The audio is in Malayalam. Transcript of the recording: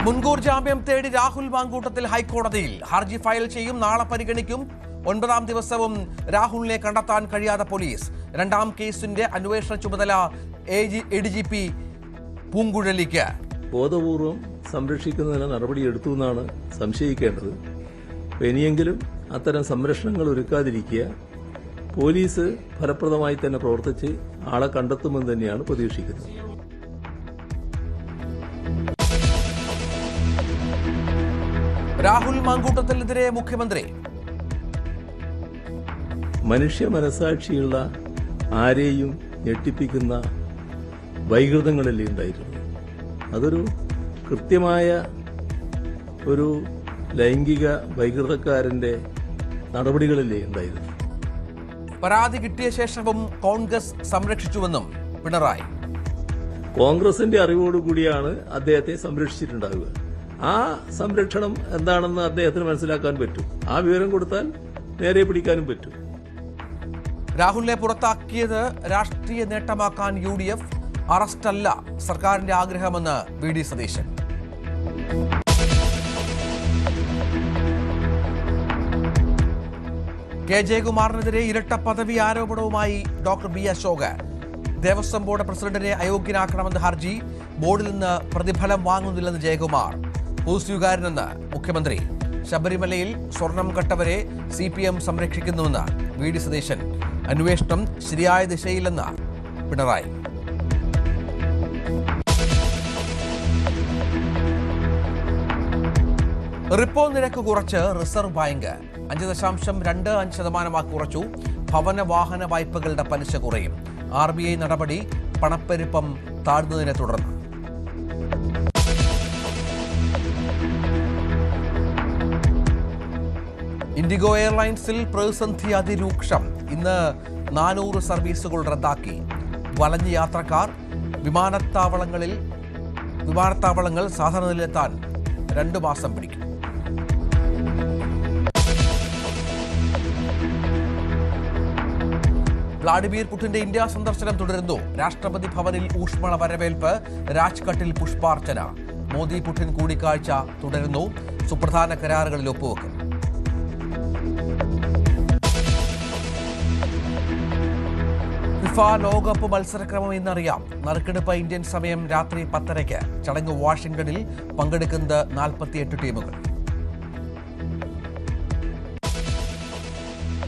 മുൻകൂർ ജാമ്യം തേടി രാഹുൽ മാങ്കൂട്ടത്തിൽ ഹൈക്കോടതിയിൽ ഹർജി ഫയൽ ചെയ്യും. നാളെ പരിഗണിക്കും. 9ാം ദിവസവും രാഹുലിനെ കണ്ടെത്താൻ കഴിയാതെ പോലീസ്. 2ാം കേസിന്റെ അന്വേഷണ ചുമതല ADGP പൂങ്കുഴലിക്ക്. ബോധപൂർവം സംരക്ഷിക്കുന്നതിന് നടപടിയെടുത്തു എന്നാണ് സംശയിക്കേണ്ടത്. ഇനിയെങ്കിലും അത്തരം സംരക്ഷണങ്ങൾ ഒരുക്കാതിരിക്കുക. പോലീസ് ഫലപ്രദമായി തന്നെ പ്രവർത്തിച്ച് ആളെ കണ്ടെത്തുമെന്ന് തന്നെയാണ് പ്രതീക്ഷിക്കുന്നത്. രാഹുൽ മാങ്കൂട്ടത്തിനെതിരെ മുഖ്യമന്ത്രി. മനുഷ്യ മനസാക്ഷിയുള്ള ആരെയും ഞെട്ടിപ്പിക്കുന്ന വൈകൃതങ്ങളല്ലേ ഉണ്ടായിരുന്നു. അതൊരു കൃത്യമായ ഒരു ലൈംഗിക വൈകൃതക്കാരന്റെ നടപടികളല്ലേ ഉണ്ടായിരുന്നു. പരാതി കിട്ടിയ ശേഷവും കോൺഗ്രസ് സംരക്ഷിച്ചുവെന്നും പിണറായി. കോൺഗ്രസിന്റെ അറിവോടുകൂടിയാണ് അദ്ദേഹത്തെ സംരക്ഷിച്ചിട്ടുണ്ടാവുക. ആ സംരക്ഷണം എന്താണെന്ന് അദ്ദേഹത്തിന് മനസ്സിലാക്കാൻ പറ്റും. ആ വിവരം കൊടുത്താൽ നേരെ പിടിക്കാനും പറ്റും. രാഹുലിനെ പുറത്താക്കിയത് രാഷ്ട്രീയ നേട്ടമാക്കാൻ UDF. അറസ്റ്റല്ല സർക്കാരിന്റെ ആഗ്രഹമെന്ന് VD സതീശൻ. K. ജയകുമാറിനെതിരെ ഇരട്ട പദവി ആരോപണവുമായി doctor B. Ashok. Devaswom board പ്രസിഡന്റിനെ അയോഗ്യനാക്കണമെന്ന ഹർജി. ബോർഡിൽ നിന്ന് പ്രതിഫലം വാങ്ങുന്നില്ലെന്ന് ജയകുമാർ. പൊതുസ്വീകാര്യനെന്ന് മുഖ്യമന്ത്രി. ശബരിമലയിൽ സ്വർണം കട്ടവരെ CPM സംരക്ഷിക്കുന്നുവെന്ന് VD സതീശൻ. അന്വേഷണം ശരിയായ ദിശയിലെന്ന് പിണറായി. റിപ്പോ നിരക്ക് കുറച്ച് റിസർവ് ബാങ്ക്. 5.25% കുറച്ചു. ഭവന വാഹന വായ്പകളുടെ പലിശ കുറയും. RBI നടപടി പണപ്പെരുപ്പം താഴ്ന്നതിനെ തുടർന്ന്. ഇൻഡിഗോ എയർലൈൻസിൽ പ്രതിസന്ധി അതിരൂക്ഷം. ഇന്ന് 400 സർവീസുകൾ റദ്ദാക്കി. വലഞ്ഞ യാത്രക്കാർ. വിമാനത്താവളങ്ങൾ സാധാരണ നിലയിലെത്താൻ 2 മാസം പിടിക്കും. വ്ളാഡിമിർ പുടിന്റെ ഇന്ത്യ സന്ദർശനം തുടരുന്നു. രാഷ്ട്രപതി ഭവനിൽ ഊഷ്മള വരവേൽപ്പ്. രാജ്ഘട്ടിൽ പുഷ്പാർച്ചന. മോദി പുടിൻ കൂടിക്കാഴ്ച തുടരുന്നു. സുപ്രധാന കരാറുകളിൽ ഒപ്പുവെക്കും. ഫിഫ ലോകകപ്പ് മത്സരക്രമം ഇന്നറിയാം. നറുക്കെടുപ്പ് ഇന്ത്യൻ സമയം രാത്രി 10:30. ചടങ്ങ് വാഷിംഗ്ടണിൽ. പങ്കെടുക്കുന്നത് 48 ടീമുകൾ.